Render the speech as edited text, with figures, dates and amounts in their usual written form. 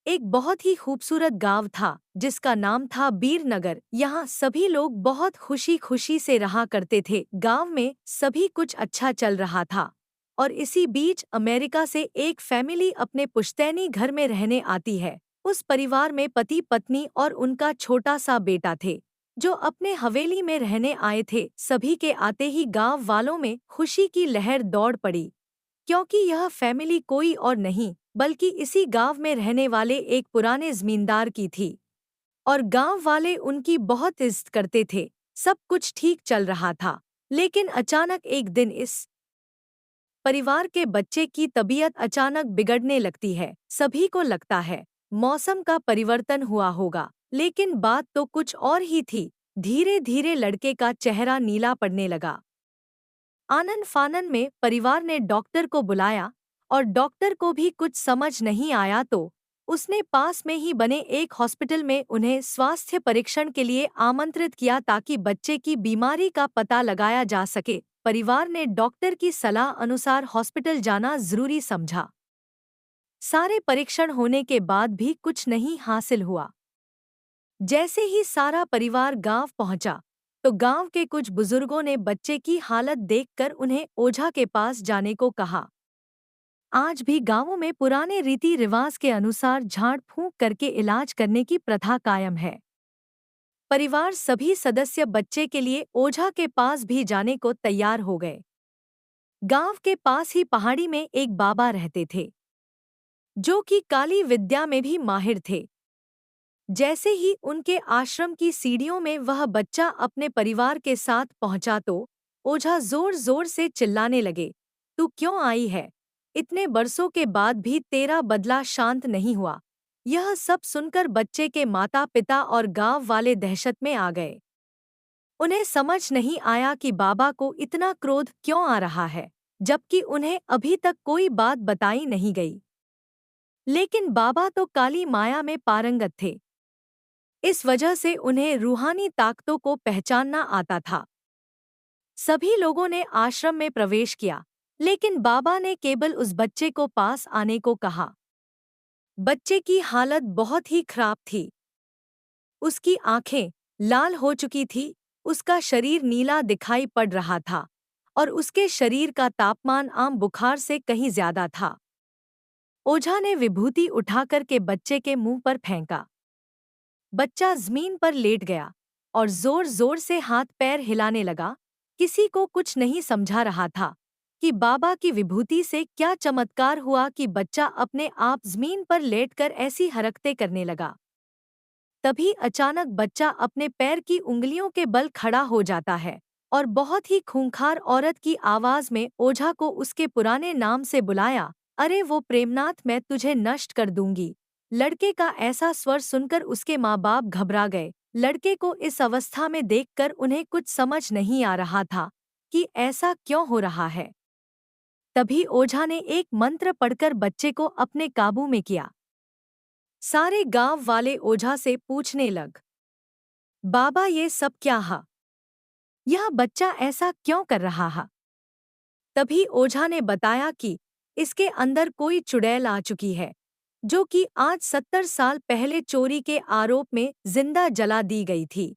एक बहुत ही खूबसूरत गांव था जिसका नाम था बीरनगर। यहाँ सभी लोग बहुत खुशी खुशी से रहा करते थे। गांव में सभी कुछ अच्छा चल रहा था और इसी बीच अमेरिका से एक फैमिली अपने पुश्तैनी घर में रहने आती है। उस परिवार में पति पत्नी और उनका छोटा सा बेटा थे जो अपने हवेली में रहने आए थे। सभी के आते ही गांव वालों में खुशी की लहर दौड़ पड़ी, क्योंकि यह फैमिली कोई और नहीं बल्कि इसी गांव में रहने वाले एक पुराने जमींदार की थी और गांव वाले उनकी बहुत इज्जत करते थे। सब कुछ ठीक चल रहा था, लेकिन अचानक एक दिन इस परिवार के बच्चे की तबीयत अचानक बिगड़ने लगती है। सभी को लगता है मौसम का परिवर्तन हुआ होगा, लेकिन बात तो कुछ और ही थी। धीरे धीरे लड़के का चेहरा नीला पड़ने लगा। आनन फानन में परिवार ने डॉक्टर को बुलाया और डॉक्टर को भी कुछ समझ नहीं आया तो उसने पास में ही बने एक हॉस्पिटल में उन्हें स्वास्थ्य परीक्षण के लिए आमंत्रित किया ताकि बच्चे की बीमारी का पता लगाया जा सके। परिवार ने डॉक्टर की सलाह अनुसार हॉस्पिटल जाना जरूरी समझा। सारे परीक्षण होने के बाद भी कुछ नहीं हासिल हुआ। जैसे ही सारा परिवार गांव पहुंचा तो गांव के कुछ बुजुर्गों ने बच्चे की हालत देखकर उन्हें ओझा के पास जाने को कहा। आज भी गांवों में पुराने रीति रिवाज के अनुसार झाड़ फूंक करके इलाज करने की प्रथा कायम है। परिवार सभी सदस्य बच्चे के लिए ओझा के पास भी जाने को तैयार हो गए। गांव के पास ही पहाड़ी में एक बाबा रहते थे जो कि काली विद्या में भी माहिर थे। जैसे ही उनके आश्रम की सीढ़ियों में वह बच्चा अपने परिवार के साथ पहुंचा तो ओझा जोर जोर से चिल्लाने लगे, तू क्यों आई है? इतने बरसों के बाद भी तेरा बदला शांत नहीं हुआ। यह सब सुनकर बच्चे के माता पिता और गांव वाले दहशत में आ गए। उन्हें समझ नहीं आया कि बाबा को इतना क्रोध क्यों आ रहा है, जबकि उन्हें अभी तक कोई बात बताई नहीं गई। लेकिन बाबा तो काली माया में पारंगत थे। इस वजह से उन्हें रूहानी ताकतों को पहचानना आता था। सभी लोगों ने आश्रम में प्रवेश किया, लेकिन बाबा ने केवल उस बच्चे को पास आने को कहा। बच्चे की हालत बहुत ही खराब थी। उसकी आंखें लाल हो चुकी थी, उसका शरीर नीला दिखाई पड़ रहा था और उसके शरीर का तापमान आम बुखार से कहीं ज्यादा था। ओझा ने विभूति उठाकर के बच्चे के मुंह पर फेंका। बच्चा जमीन पर लेट गया और जोर जोर से हाथ पैर हिलाने लगा। किसी को कुछ नहीं समझा रहा था कि बाबा की विभूति से क्या चमत्कार हुआ कि बच्चा अपने आप जमीन पर लेटकर ऐसी हरकतें करने लगा। तभी अचानक बच्चा अपने पैर की उंगलियों के बल खड़ा हो जाता है और बहुत ही खूंखार औरत की आवाज में ओझा को उसके पुराने नाम से बुलाया, अरे वो प्रेमनाथ, मैं तुझे नष्ट कर दूंगी। लड़के का ऐसा स्वर सुनकर उसके माँ बाप घबरा गए। लड़के को इस अवस्था में देखकर उन्हें कुछ समझ नहीं आ रहा था कि ऐसा क्यों हो रहा है। तभी ओझा ने एक मंत्र पढ़कर बच्चे को अपने काबू में किया। सारे गांव वाले ओझा से पूछने लग, बाबा ये सब क्या है? यह बच्चा ऐसा क्यों कर रहा है? तभी ओझा ने बताया कि इसके अंदर कोई चुड़ैल आ चुकी है जो कि आज 70 साल पहले चोरी के आरोप में जिंदा जला दी गई थी।